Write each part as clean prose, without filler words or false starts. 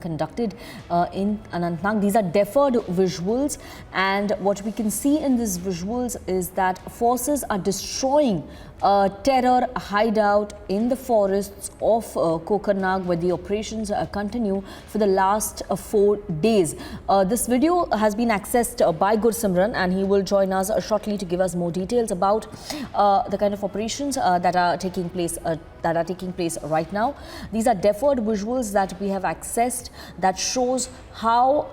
conducted in Anantnag. These are deferred visuals, and what we can see in these visuals is that forces are destroying a terror hideout in the forests of Kokarnag, where the operations continue for the last 4 days. This video has been accessed by Gursimran, and he will join us shortly to give us more details about the kind of operations that are taking place right now. These are deferred visuals that we have accessed that shows how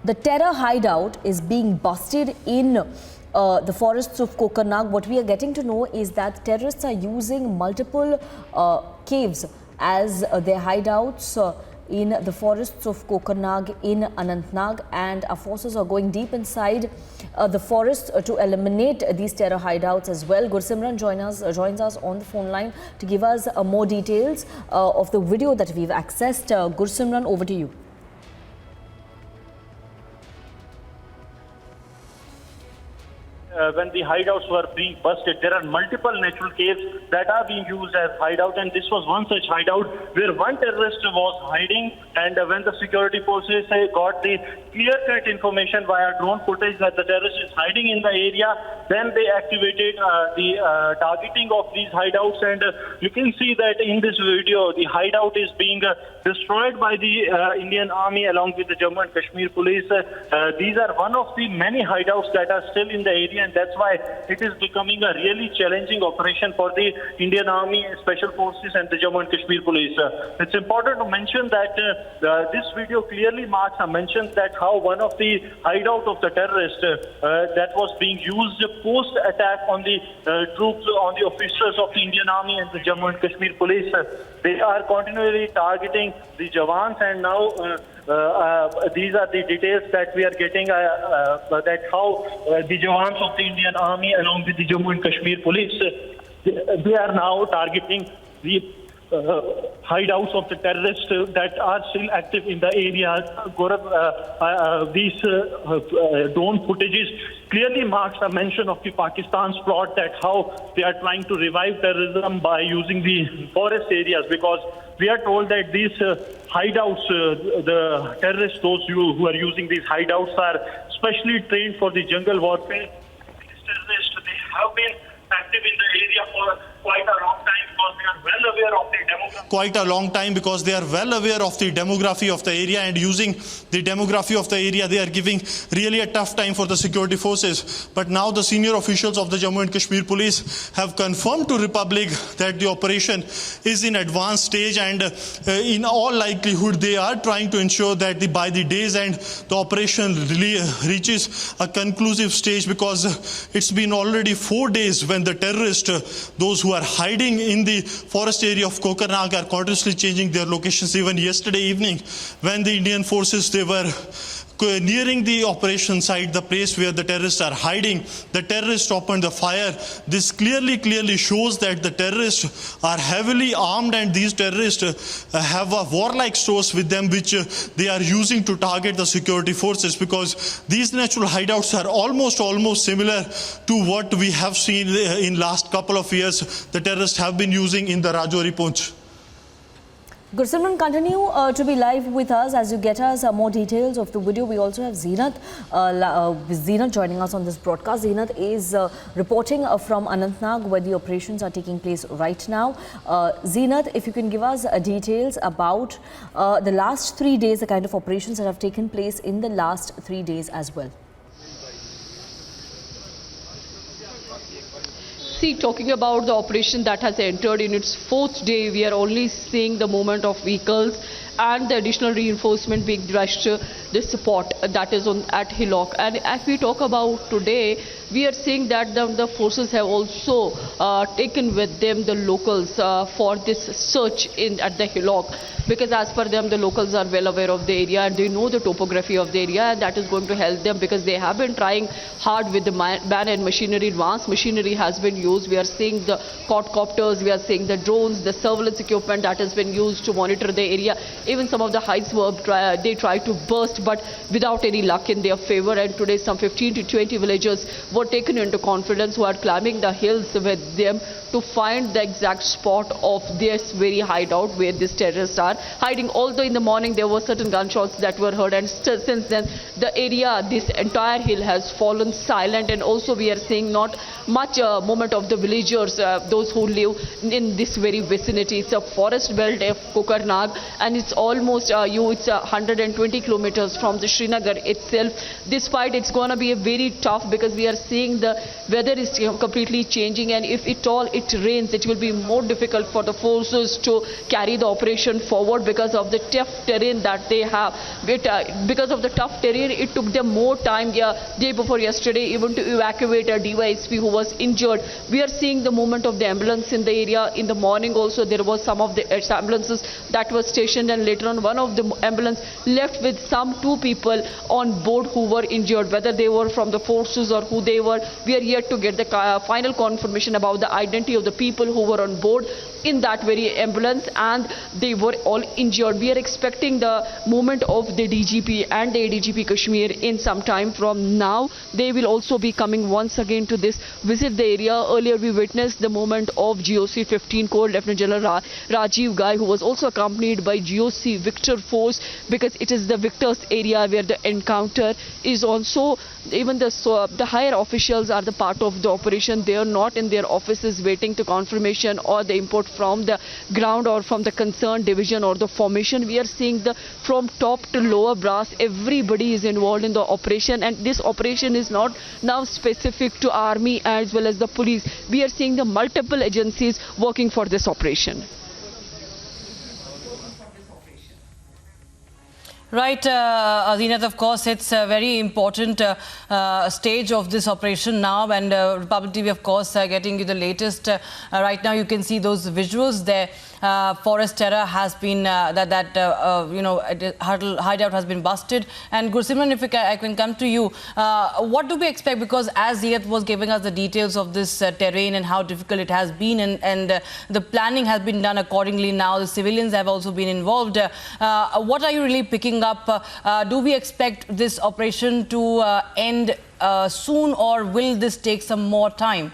the terror hideout is being busted in the forests of Kokarnag. What we are getting to know is that terrorists are using multiple caves as their hideouts in the forests of Kokarnag in Anantnag, and our forces are going deep inside the forest to eliminate these terror hideouts as well. Gursimran joins us on the phone line to give us more details of the video that we've accessed. Gursimran, over to you. When the hideouts were being busted, there are multiple natural caves that are being used as hideout, and this was one such hideout where one terrorist was hiding, and when the security forces got the clear-cut information via drone footage that the terrorist is hiding in the area, then they activated the targeting of these hideouts, and you can see that in this video the hideout is being destroyed by the Indian Army along with the Jammu and Kashmir Police. These are one of the many hideouts that are still in the area, and that's why it is becoming a really challenging operation for the Indian Army, Special Forces and the Jammu and Kashmir Police. It's important to mention that this video clearly marks a mention that how one of the hideout of the terrorist that was being used post-attack on the troops, on the officers of the Indian Army and the Jammu and Kashmir Police. They are continually targeting the Jawans, and now these are the details that we are getting that how the Jawans of the Indian Army along with the Jammu and Kashmir Police, they are now targeting the hideouts of the terrorists that are still active in the area. Gaurav, these drone footages clearly marks a mention of the Pakistan's plot that how they are trying to revive terrorism by using the forest areas, because we are told that these hideouts, the terrorists, those who are using these hideouts are specially trained for the jungle warfare. These terrorists, they have been active in the area for quite a long time because they are well aware of the demography. Quite a long time because they are well aware of the demography of the area, and using the demography of the area, they are giving really a tough time for the security forces. But now the senior officials of the Jammu and Kashmir Police have confirmed to Republic that the operation is in advanced stage, and in all likelihood they are trying to ensure that by the day's end the operation really reaches a conclusive stage, because it's been already 4 days when the terrorists, those who are hiding in the forest area of Kokarnag, are continuously changing their locations. Even yesterday evening, when the Indian forces, they were nearing the operation site, the place where the terrorists are hiding, the terrorists opened the fire. This clearly shows that the terrorists are heavily armed, and these terrorists have a warlike source with them which they are using to target the security forces, because these natural hideouts are almost similar to what we have seen in last couple of years the terrorists have been using in the Rajouri Poonch. Gursimran, continue to be live with us as you get us more details of the video. We also have Zeenat joining us on this broadcast. Zeenat is reporting from Anantnag, where the operations are taking place right now. Zeenat, if you can give us details about the last 3 days, the kind of operations that have taken place in the last 3 days as well. See, talking about the operation that has entered in its 4th day, we are only seeing the movement of vehicles and the additional reinforcement being rushed the support that is at Hideout. And as we talk about today, we are seeing that the forces have also taken with them the locals for this search at the Hideout, because as per them, the locals are well aware of the area and they know the topography of the area, and that is going to help them, because they have been trying hard with the man and machinery. Advanced machinery has been used. We are seeing the quadcopters, we are seeing the drones, the surveillance equipment that has been used to monitor the area. Even some of the heights were they tried to burst, but without any luck in their favor. And today some 15 to 20 villagers were taken into confidence who are climbing the hills with them to find the exact spot of this very hideout where these terrorists are hiding. Although in the morning there were certain gunshots that were heard, and since then the area, this entire hill has fallen silent. And also we are seeing not much movement of the villagers, those who live in this very vicinity. It's a forest belt of Anantnag, and it's almost it's 120 kilometers from the Srinagar itself. Despite it's going to be a very tough, because we are seeing the weather is completely changing, and if at all it rains, it will be more difficult for the forces to carry the operation forward because of the tough terrain that they have. Because of the tough terrain, it took them more time day before yesterday even to evacuate a DYSP who was injured. We are seeing the movement of the ambulance in the area. In the morning also there was some of the ambulances that were stationed, and later on one of the ambulance left with some 2 people on board who were injured. Whether they were from the forces or who they were, we are yet to get the final confirmation about the identity of the people who were on board in that very ambulance, and they were all injured. We are expecting the movement of the DGP and the ADGP Kashmir in some time from now. They will also be coming once again to visit the area. Earlier we witnessed the movement of GOC 15 Corps Lieutenant General Rajiv Gai, who was also accompanied by GOC Victor Force, because it is the Victor's area where the encounter is on. So even the higher officials are the part of the operation. They are not in their offices waiting to confirmation or the input from the ground or from the concerned division or the formation. We are seeing from top to lower brass, everybody is involved in the operation, and this operation is not now specific to army as well as the police. We are seeing the multiple agencies working for this operation. Right, Zinat, of course, it's a very important stage of this operation now, and Republic TV, of course, getting you the latest. Right now, you can see those visuals there. Forest terror has been, hideout has been busted. And Gursimran, if I can come to you, what do we expect? Because as Zinat was giving us the details of this terrain and how difficult it has been, and the planning has been done accordingly now, the civilians have also been involved. What are you really picking up? Do we expect this operation to end soon, or will this take some more time?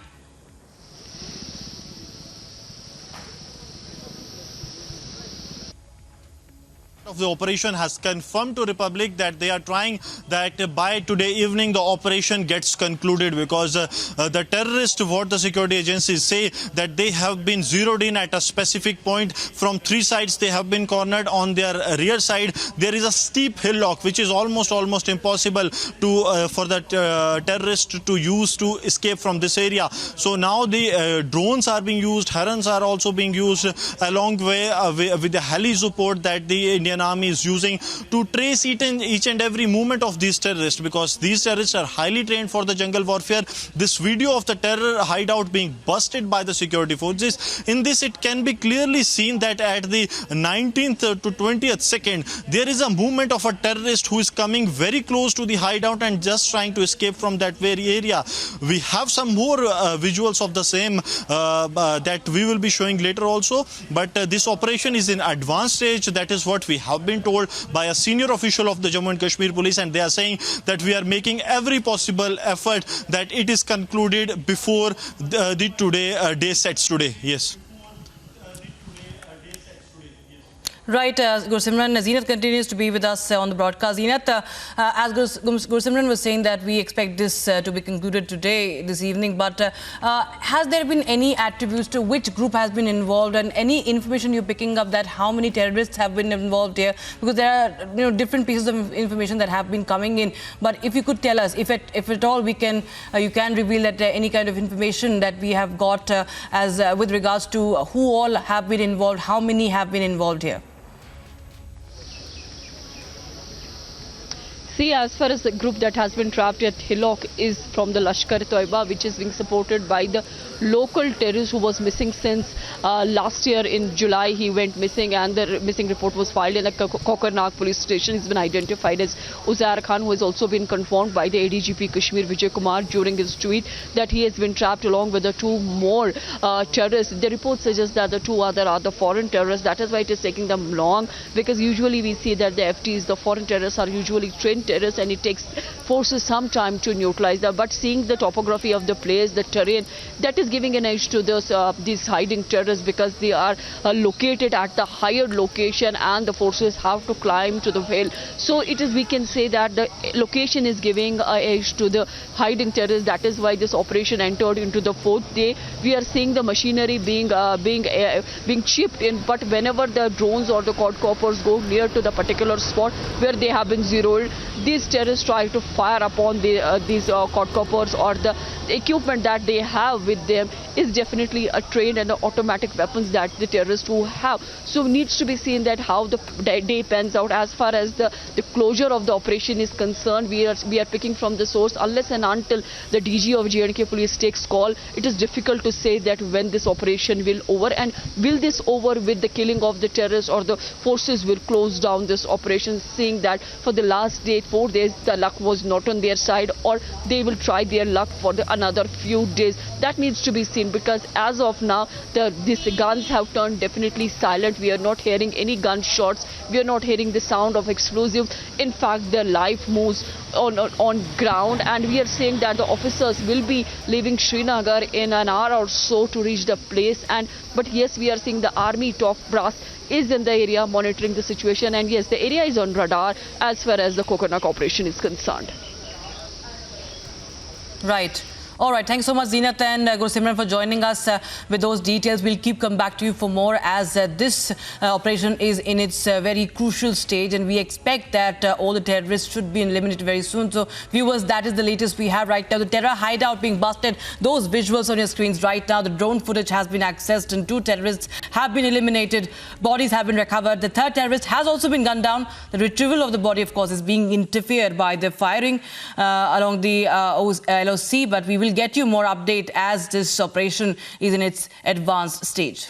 Of the operation has confirmed to Republic that they are trying that by today evening the operation gets concluded, because the terrorists, what the security agencies say, that they have been zeroed in at a specific point. From 3 sides they have been cornered. On their rear side there is a steep hillock which is almost impossible to for the terrorists to use to escape from this area. So now the drones are being used, herons are also being used, along with the heli support that the Indian Army is using to trace each and every movement of these terrorists, because these terrorists are highly trained for the jungle warfare. This video of the terror hideout being busted by the security forces, in this it can be clearly seen that at the 19th to 20th second there is a movement of a terrorist who is coming very close to the hideout and just trying to escape from that very area. We have some more visuals of the same that we will be showing later also, but this operation is in advanced stage. That is what we have been told by a senior official of the Jammu and Kashmir Police, and they are saying that we are making every possible effort that it is concluded before the day sets today. Yes. Right, Gursimran, Zinat continues to be with us on the broadcast. Zinat, as Gursimran was saying that we expect this to be concluded today, this evening, but has there been any attributes to which group has been involved, and any information you're picking up that how many terrorists have been involved here? Because there are different pieces of information that have been coming in. But if you could tell us, if at all we can, you can reveal that any kind of information that we have got as with regards to who all have been involved, how many have been involved here? See, as far as the group that has been trapped at Hideout is from the Lashkar-e-Toiba, which is being supported by the local terrorist who was missing since last year in July. He went missing and the missing report was filed in the Anantnag police station. He's been identified as Uzair Khan, who has also been confirmed by the ADGP Kashmir Vijay Kumar during his tweet that he has been trapped along with the two more terrorists. The report suggests that the two other are the foreign terrorists. That is why it is taking them long, because usually we see that the FTs, the foreign terrorists, are usually trained terrorists and it takes forces some time to neutralize them. But seeing the topography of the place, the terrain, that is giving an edge to these hiding terrorists, because they are located at the higher location and the forces have to climb to the hill. So it is, we can say that the location is giving an edge to the hiding terrorists. That is why this operation entered into the fourth day. We are seeing the machinery being chipped in, but whenever the drones or the quadcopters go near to the particular spot where they have been zeroed, these terrorists try to fire upon these quadcopters, or the equipment that they have with them is definitely a trained and automatic weapons that the terrorists who have. So needs to be seen that how the day pans out. As far as the closure of the operation is concerned, we are picking from the source. Unless and until the DG of J&K police takes call, it is difficult to say that when this operation will over, and will this over with the killing of the terrorists, or the forces will close down this operation, seeing that for the last 4 days the luck was not on their side, or they will try their luck for another few days. That needs to be seen, because as of now these guns have turned definitely silent. We are not hearing any gunshots, we are not hearing the sound of explosives. In fact, the life moves on ground, and we are saying that the officers will be leaving Srinagar in an hour or so to reach the place. But yes, we are seeing the army top brass is in the area monitoring the situation, and yes, the area is on radar as far as the Coconut operation is concerned. Right. All right. Thanks so much, Zeenat and Gursimran, for joining us with those details. We'll keep coming back to you for more, as this operation is in its very crucial stage, and we expect that all the terrorists should be eliminated very soon. So, viewers, that is the latest we have right now. The terror hideout being busted. Those visuals on your screens right now. The drone footage has been accessed, and 2 terrorists have been eliminated. Bodies have been recovered. The 3rd terrorist has also been gunned down. The retrieval of the body, of course, is being interfered by the firing along the LOC, but we will get you more update as this operation is in its advanced stage.